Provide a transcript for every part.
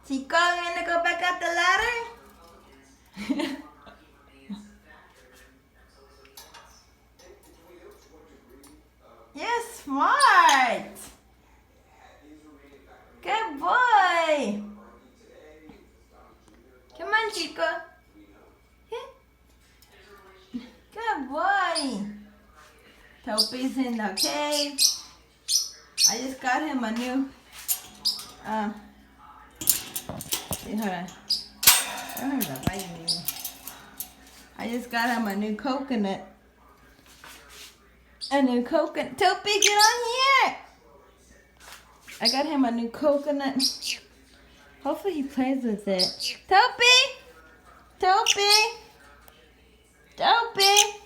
Chico, you wanna go back up the ladder? You're smart. Good boy. Come on, Chico. Good boy. Túpy's in the cave. I just got him a new, hold on. I don't have to bite anymore. I just got him a new coconut. A new coconut. Túpy, get on here. I got him a new coconut. Hopefully he plays with it. Túpy! Túpy! Túpy!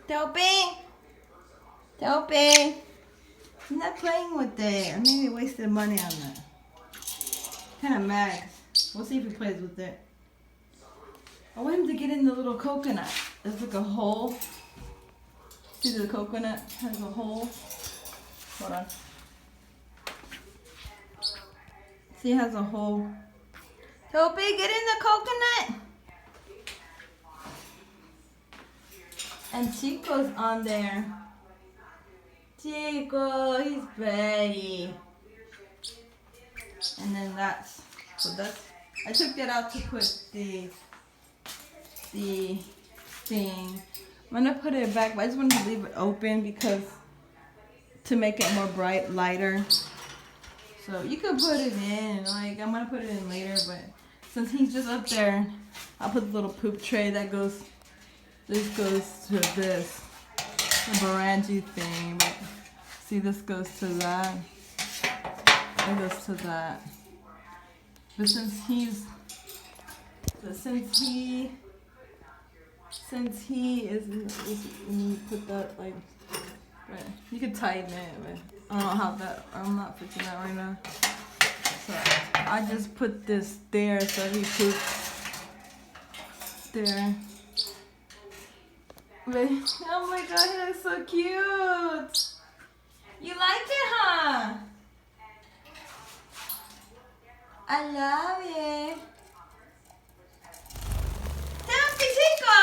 Túpy! Túpy! He's not playing with it. I maybe wasted money on that. Kind of mad. We'll see if he plays with it. I want him to get in the little coconut. There's like a hole. See the coconut has a hole? Hold on. See, it has a hole. Túpy, get in the coconut! And Chico's on there. Chico, he's ready. And then that's, I took that out to put the thing. I'm gonna put it back, but I just wanted to leave it open because to make it more bright, lighter. So you could put it in, like I'm gonna put it in later, but since he's just up there, I'll put the little poop tray that goes, this goes to this, the 𝕤𝕤𝕕𝕤 thing, but see this goes to that, it goes to that. But since he is, you put that like, right, you can tighten it, but I don't know how that, I'm not fixing that right now. So I just put this there so he poops there. But, oh my god, he looks so cute. You like it, huh? I love it. Túpy, Chico!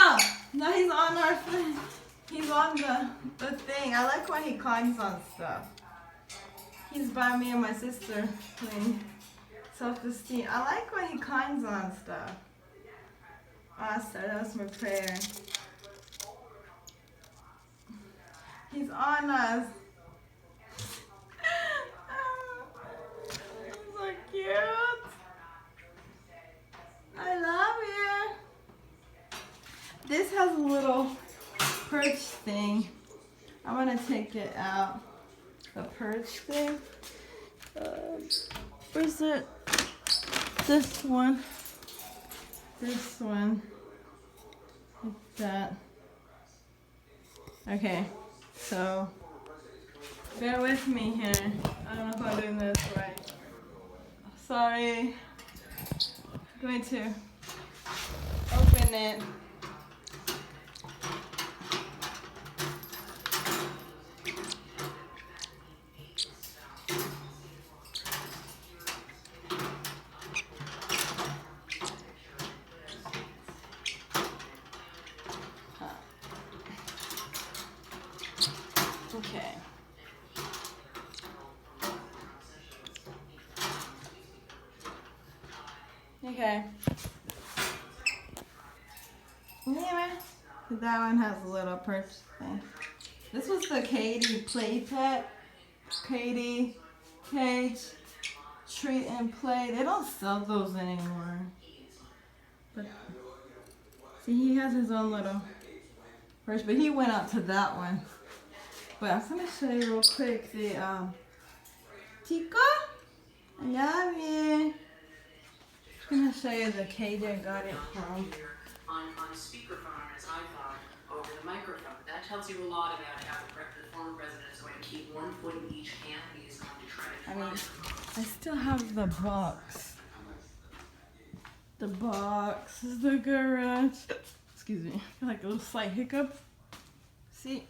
No, he's on our thing. He's on the thing. I like when he climbs on stuff. He's by me and my sister playing self-esteem. I like when he climbs on stuff. Awesome, that was my prayer. He's on us. He's so cute. I love you. This has a little perch thing. I'm gonna take it out. The perch thing. Where's it? This one. This one. Like that. Okay. So, bear with me here. I don't know if I'm doing this right. Sorry. I'm going to open it. Okay. Okay. Yeah, that one has a little perch thing. This was the Kaytee play pet. Kaytee, cage, treat and play. They don't sell those anymore. But see, he has his own little perch, but he went out to that one. But I'm gonna show you real quick the Chico. I love you. I'm gonna show you the cage I got it from. On speakerphone as I thought over the microphone. That tells you a lot about how the former president is going to keep one foot in each hand. He is going to try to I mean, I still have the box. The box is the garage. Excuse me, like a little slight hiccup. See,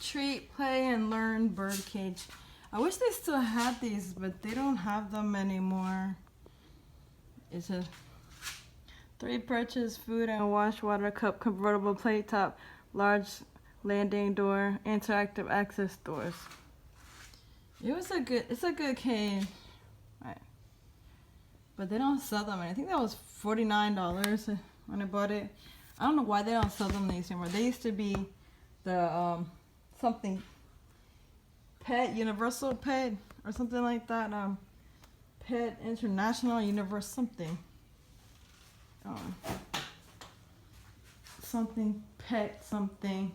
treat, play, and learn bird cage. I wish they still had these, but they don't have them anymore. It's a 3 perches, food and wash, water cup, convertible plate top, large landing door, interactive access doors. It's a good cage. Right. But they don't sell them. I think that was $49 when I bought it. I don't know why they don't sell them these anymore. They used to be the something pet, universal pet or something like that. Pet international universe something. Something pet something.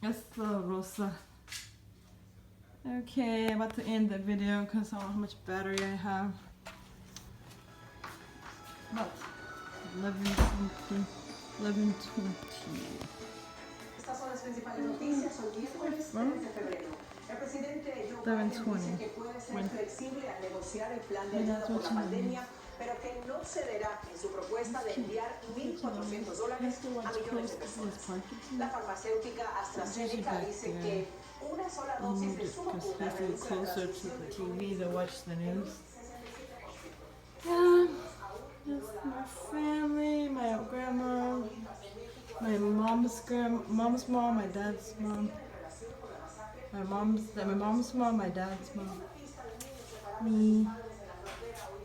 𝕔𝕚𝕣𝕕𝕤. Okay, I'm about to end the video because I don't know how much battery I have. About 11:20. 11:20. Estas son las principales noticias. Hoy miércoles 3 de febrero. El presidente Joe Biden dice que puede ser flexible al negociar el plan de ayuda por la pandemia, pero que no cederá en su propuesta de enviar $1.400 a millones de personas. La farmacéutica AstraZeneca dice que una sola dosis de su vacuna reduce la transmisión del TV to watch the news. Yeah, that's my family, my grandma, my mom's mom, my dad's mom, my mom's mom, my dad's mom, me,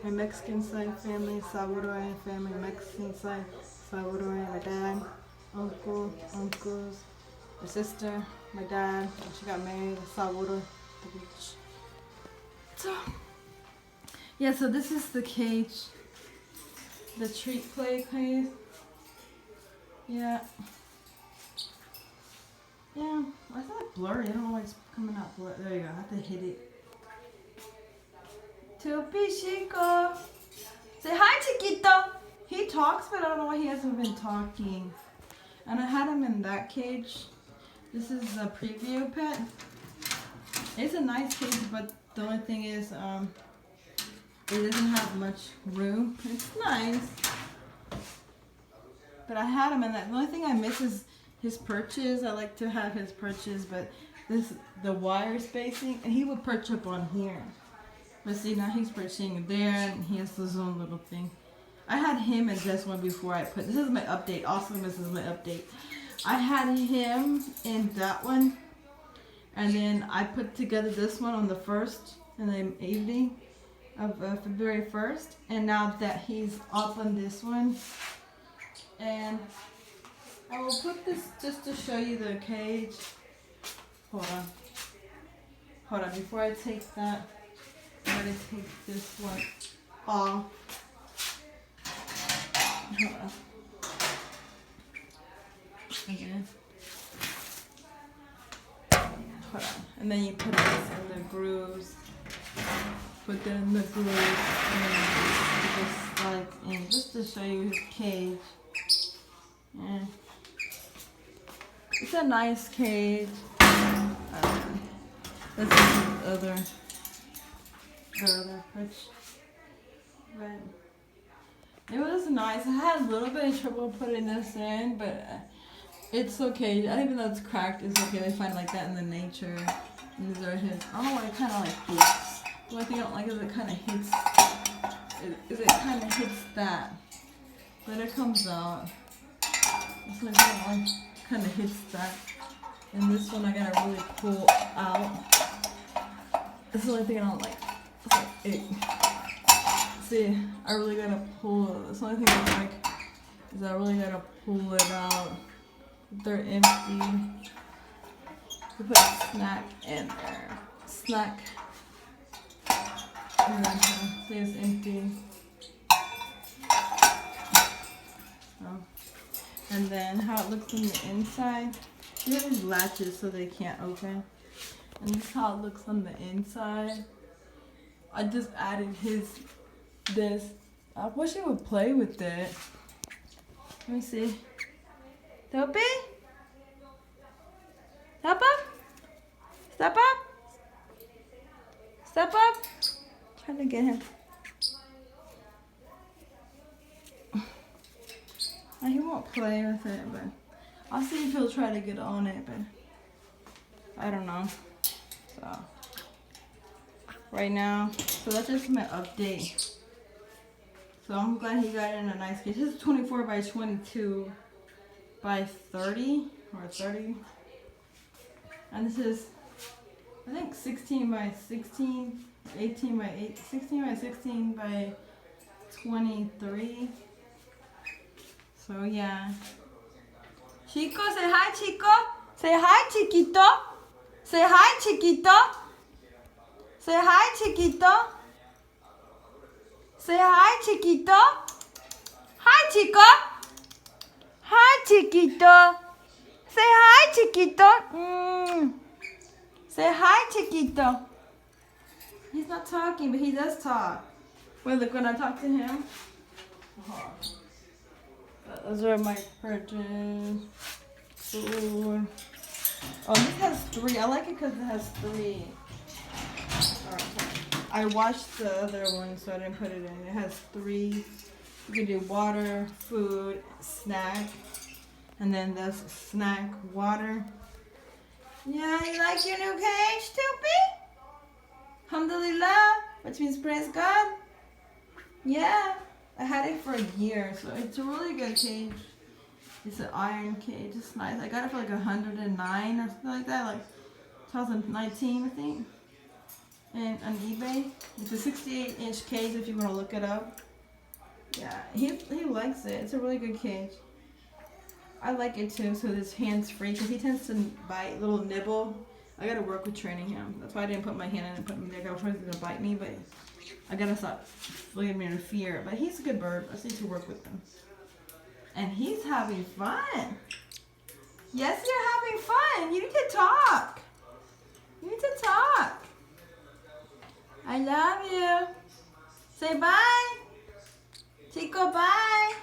my Mexican side family, Salvadorian family, Mexican side, Salvadorian, my dad, uncles, my sister, my dad, she got married in Salvador, the beach. So, yeah, so this is the cage, the treat play cage. Yeah. Yeah, why is that blurry? I don't know why it's coming out blurry. There you go, I have to hit it. Túpy, Chico. Say hi, Chiquito. He talks, but I don't know why he hasn't been talking. And I had him in that cage. This is a preview pet. It's a nice cage, but the only thing is, it doesn't have much room. It's nice. But I had him in that. The only thing I miss is his perches. I like to have his perches, but the wire spacing, and he would perch up on here. But see, now he's perching there, and he has his own little thing. I had him in this one before I put. This is my update. Also, this is my update. I had him in that one, and then I put together this one on the 1st in the evening of February 1st, and now that he's up on this one, and I will put this just to show you the cage. Hold on, before I take that, I'm going to take this one off. Hold on. Again. Hold on. And then you put this in the grooves. Put that in the grooves. And then just slide in. Just to show you his cage. Yeah. It's a nice cage. That's the other perch. But it was nice. I had a little bit of trouble putting this in, but it's okay. Even though it's cracked, it's okay. They find like that in the nature. And these are his. I don't know why it kind of like hits. The only thing I don't like is it kind of hits. It kind of hits that. But it comes out. This one kind of hits that. And this one I gotta really pull out. That's the only thing I don't like. It's like it. See, I really gotta pull it. That's the only thing I don't like is I really gotta pull it out. They're empty. We put a snack in there. Snack. And then see it's empty. So. And then how it looks on the inside. You have these latches so they can't open. And this is how it looks on the inside. I just added this. I wish he would play with it. Let me see. Túpy? Step up? Step up? Step up. Trying to get him. He won't play with it, but I'll see if he'll try to get on it, but I don't know. So right now, so that's just my update. So I'm glad he got in a nice cage. This is 24 by 22 by 30 or 30. And this is, I think 16 by 16, 18 by 8, 16 by 16 by 23. So yeah. Chico, say hi, Chico. Say hi, Chiquito. Say hi, Chiquito. Say hi, Chiquito. Say hi, Chiquito. Hi, Chico. Hi, Chiquito. Say hi, Chiquito. Say hi, Chiquito. He's not talking, but he does talk. Wait, look, when I talk to him. Those are my purchase. Food. Oh, this has 3. I like it because it has 3. Alright, I washed the other one, so I didn't put it in. It has 3. You can do water, food, snack, and then this snack, water. Yeah, you like your new cage, Túpy? Alhamdolillah, which means praise God. Yeah, I had it for a year, so it's a really good cage. It's an iron cage. It's nice. I got it for like 109 or something like that, like 2019, I think. And on eBay, it's a 68-inch cage if you want to look it up. Yeah, he likes it. It's a really good cage. I like it too, so it's hands-free because he tends to bite, little nibble. I gotta work with training him. That's why I didn't put my hand in and put him there. I was afraid he was gonna bite me, but I gotta stop letting him interfere. But he's a good bird. I just need to work with him. And he's having fun. Yes, you're having fun. You need to talk. You need to talk. I love you. Say bye. Chico, bye.